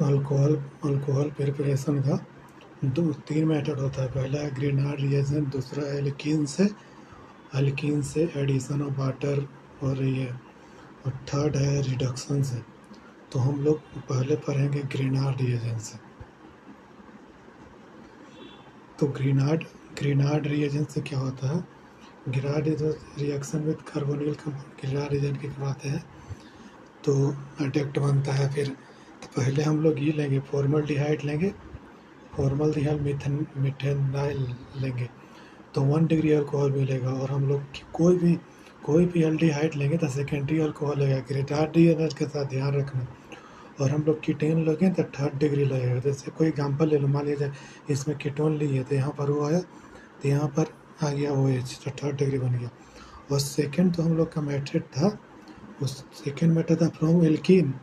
Alcohol alcohol preparation का तीन method होता है। पहला है ग्रीनार्ड रिएजेंट, दूसरा है एल्कीन से एडिशन ऑफ वाटर हो रही है, और थर्ड है रिडक्शन से। तो हम लोग पहले पढ़ेंगे ग्रीनार्ड रिएजेंट से। तो ग्रीनार्ड रिएजेंट से क्या होता है? Grignard reaction with carbonyl compound Grignard reagent के करवाते हैं तो एडेक्ट बनता है। फिर तो पहले हम लोग ये लेंगे, फॉर्मल्डिहाइड लेंगे, फॉर्मल्डिहाइड मिथेनाइल लेंगे तो 1 डिग्री अल्कोहल मिलेगा। और हम लोग कोई भी एल्डिहाइड लेंगे तो सेकेंडरी अल्कोहल लगेगा ग्रीनार्ड रिएजेंट के साथ, ध्यान रखना। और हम लोग कीटेन लेंगे तो 3rd डिग्री लगेगा। जैसे कोई एग्जाम्पल ले लो, मान लीजिए इसमें कीटोन ली है तो यहाँ पर वो आया तो यहाँ पर आ गया OH, तो 3rd डिग्री बन गया। और सेकेंड तो हम लोग का मेथड था, उस सेकेंड मेथड था फ्रॉम एल्कीन।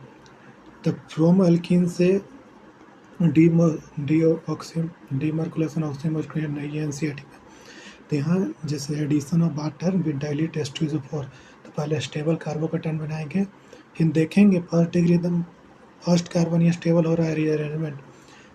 तो फ्रॉम एल्कीन से डीमार्कुलेशन ऑक्सीमोस्क्रिन नहीं है NCERT में। तो यहाँ जैसे addition of water with dilute H2SO4, तो पहले स्टेबल कार्बोकेटन बनाएंगे, फिर देखेंगे 1st डिग्री एकदम फर्स्ट कार्बन ये स्टेबल हो रहा है,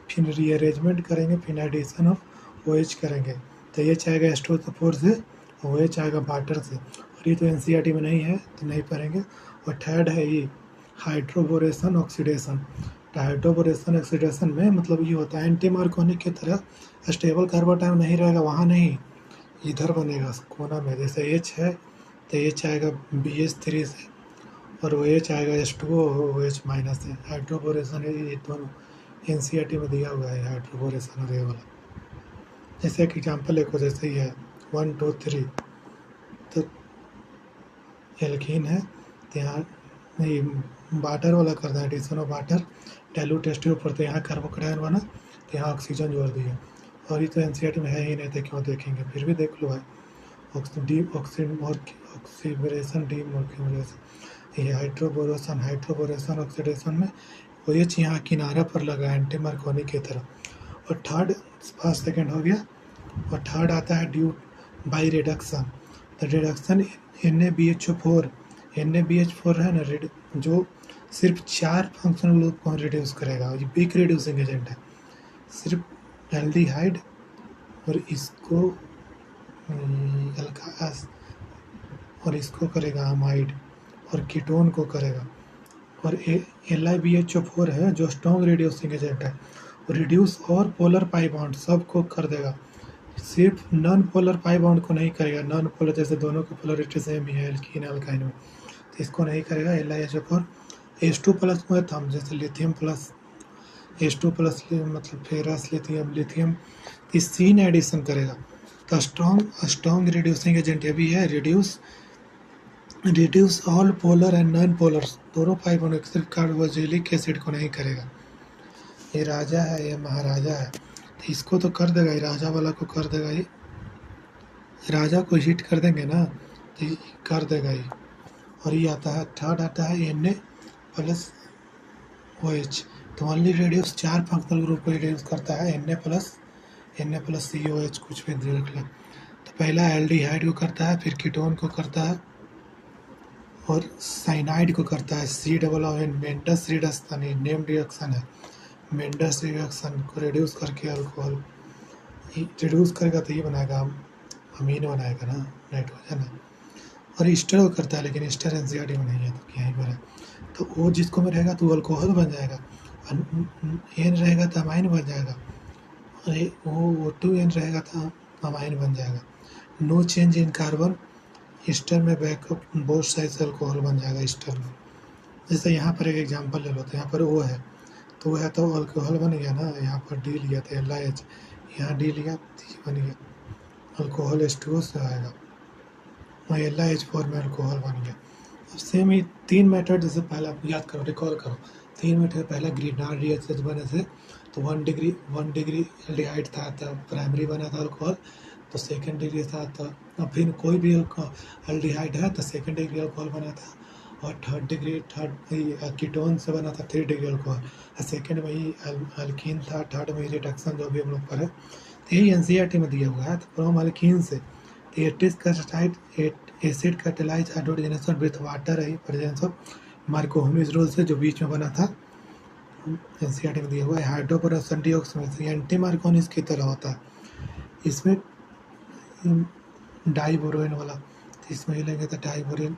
फिर रीअरेंजमेंट करेंगे, फिर एडिशन ऑफ OH करेंगे तो ये आएगा H2SO4 से, OH आएगा वाटर से। और ये तो NCERT में नहीं है तो नहीं पढ़ेंगे। और थर्ड है ये हाइड्रोबोरेशन ऑक्सीडेशन। तो हाइड्रोबोरेशन ऑक्सीडेशन में मतलब ये होता है एंटी मार्कोनिक की तरह स्टेबल कार्बोटाइम नहीं रहेगा, वहाँ नहीं, इधर बनेगा कोना में। जैसे H है तो H आएगा BH3 से और OH आएगा H2O OH माइनस से। हाइड्रोबोरेशन है, ये दोनों NCERT में दिया हुआ है हाइड्रोबोरेशन और ये वाला। जैसे एक एग्जाम्पल एक जैसे ही है 1 2 3, तो एल्कीन है तो यहाँ ये वाटर वाला कर दें, addition of water dilute H2O पर, तो यहाँ कार्बोकेटायन बना तो यहाँ ऑक्सीजन जोड़ दिया। और ये तो NCERT में है ही नहीं तो क्यों देखेंगे, फिर भी देख लो है ऑक्सीमोरेशन डीमोर्क्यूलेशन। ये हाइड्रोबोरेशन ऑक्सीडेशन में OH यहाँ किनारा पर लगा एंटी मार्कोनिक की तरह। और थर्ड फर्स्ट सेकेंड हो गया, और थर्ड आता है ड्यू बाई रिडक्शन। तो रिडक्शन NaBH4 है ना, जो सिर्फ 4 फंक्शनल ग्रुप को रिड्यूस करेगा, ये वीक रिड्यूसिंग एजेंट है। सिर्फ एल्डिहाइड और इसको अल्कास और इसको करेगा अमाइड, और कीटोन को करेगा। और LiBH4 है जो स्ट्रॉन्ग रिड्यूसिंग एजेंट है, रिड्यूस और पोलर पाई बॉन्ड सबको कर देगा, सिर्फ नॉन पोलर पाई बॉन्ड को नहीं करेगा। नॉन पोलर जैसे दोनों की पोलरिटी सेम ही है एल्कीन अल्काइन में, तो इसको नहीं करेगा। LiHF4 H2+ में थम, जैसे लिथियम प्लस H2+ मतलब फेरस लिथियम इस सीन एडिशन करेगा। तो स्ट्रॉन्ग रिड्यूसिंग एजेंट ये भी है, reduce all polar and non polar दोनों पाई बॉन्ड, सिर्फ कार्बोक्सिलिक एसिड को नहीं करेगा। ये राजा है, ये महाराजा है, तो इसको तो कर देगा, ये राजा वाला को कर देगा, ये राजा को हिट कर देंगे ना तो ये कर देगा ये। और ये आता है थर्ड आता है Na+OH, तो ओनली रिड्यूस 4 फंक्शनल ग्रुप को रिड्यूस करता है, Na+COH कुछ भी रख ले। तो पहला एल्डिहाइड को करता है, फिर कीटोन को करता है और साइनाइड को करता है। COON Mendes reduction, name reaction है, मेंडस रिएक्शन को रिड्यूस करके अल्कोहल रिड्यूस करेगा तो ये बनाएगा अमीन बनाएगा ना, नाइट्रोजन है। और ईस्टर को करता है, लेकिन ईस्टर NCERT में नहीं है तो यहीं पर है। तो वो जिसको में रहेगा तो अल्कोहल बन जाएगा, N रहेगा तो अमाइन बन जाएगा, और वो 2N रहेगा तो अमाइन बन जाएगा। No change in carbon, ester में बैकअप बोथ साइड अल्कोहल बन जाएगा ईस्टर में। जैसे यहाँ पर एक एग्जांपल ले लो, तो यहाँ पर वो है तो वो है तो अल्कोहल बन गया ना, यहाँ पर D लिया था LiH, यहाँ D लिया तो बन गया अल्कोहल H2O से आएगा, और LiH4 में अल्कोहल बन गया। अब सेम ही 3 मेथड, जैसे पहला याद करो, रिकॉल करो 3 मेथड। पहला ग्रीनार्ड रिएक्शन बने से तो 1 डिग्री एल्डिहाइड था तो प्राइमरी बना था अल्कोहल, तो सेकेंड डिग्री था तो फिर कोई भी एल्डिहाइड है तो सेकेंड डिग्री अल्कोहल बना था, और थर्ड कीटोन से बना था 3 डिग्री अल्कोहल, सेकेंड में ही अल्कीन था, थर्ड में रिडक्शन जो भी हम लोग पर है। तो यही NCERT में दिया हुआ है। तो फ्रॉम अल्कीन से acid catalyse hydrogenation with water है प्रेजेंस ऑफ मार्कोनिस रूल से, जो बीच में बना था एनसीईआरटी में दिया हुआ है। हाइड्रोपरॉक्साइड डीऑक्सी एंटी मार्कोनिस की तरह होता है, इसमें डाइबोरोइन वाला, तो इसमें लेंगे तो डाइबोरिन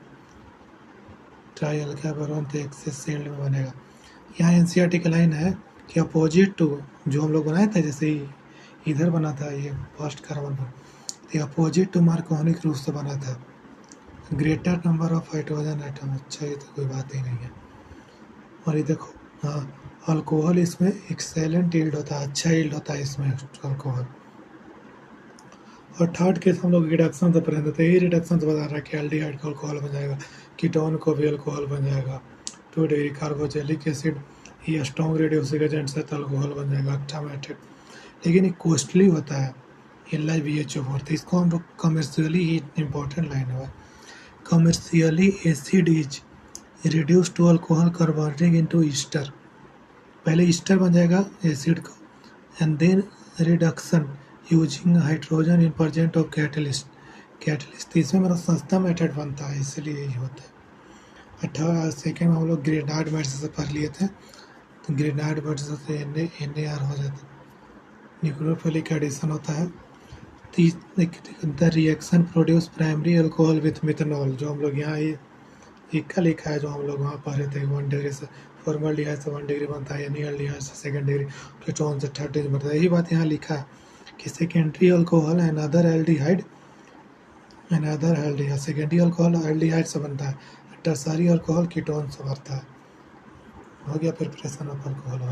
ट्राई अल्का बोरोन तो एक्सेस सील्ड में बनेगा। यहाँ एनसीईआरटी की लाइन है कि अपोजिट टू जो हम लोग बनाए थे, जैसे ही इधर बना था ये फर्स्ट कार्बन पर, तो अपोजिट टू मार्कोनिक रूप से बना था। Greater number of hydrogen atom, अच्छा ये तो कोई बात ही नहीं है। और ये देखो, हाँ अल्कोहल इसमें एक्सेलेंट यील्ड होता है, अच्छा यील्ड होता है इसमें अल्कोहल। और थर्ड केस हम लोग रिडक्शन से पढ़े थे, यही रिडक्शन से बता रहा है कि एल्डिहाइड का अल्कोहल बन जाएगा, कीटोन को भी अल्कोहल बन जाएगा। 2 डिग्री कार्बोक्सिलिक एसिड ये स्ट्रॉन्ग रेड्यूसिंग एजेंट से अल्कोहल बन जाएगा ऑक्टामेटेड, लेकिन ये कॉस्टली होता है LiBHO4, तो इसको हम लोग कमर्शियली ही इंपॉर्टेंट लाइन है, commercially acid is reduce to alcohol converting into ester, पहले ईस्टर बन जाएगा एसिड का, and then reduction using hydrogen in present of catalyst इसमें मेरा सस्ता मेथड बनता है, इसलिए यही होता है। सेकेंड में हम लोग ग्रेनाइड मेथड से पढ़ लिए थे, तो ग्रेनाइड मेथड से NaR हो जाता है, न्यूक्लियोफिलिक एडिशन होता है। The reaction produce primary alcohol with methanol, जो हम लोग यहाँ लिखा है जो हम लोग वहाँ पढ़े थे, 1 डिग्री से फॉर्मल्डिहाइड से 1 डिग्री बनता है, एल्डिहाइड से 2 डिग्री, कीटोन से 3 डिग्री बनता है। यही बात यहाँ लिखा है कि secondary alcohol another aldehyde secondary alcohol aldehyde से बनता है, टर्सरी अल्कोहल कीटोन से बनता है। हो गया प्रिपरेशन ऑफ अल्कोहल।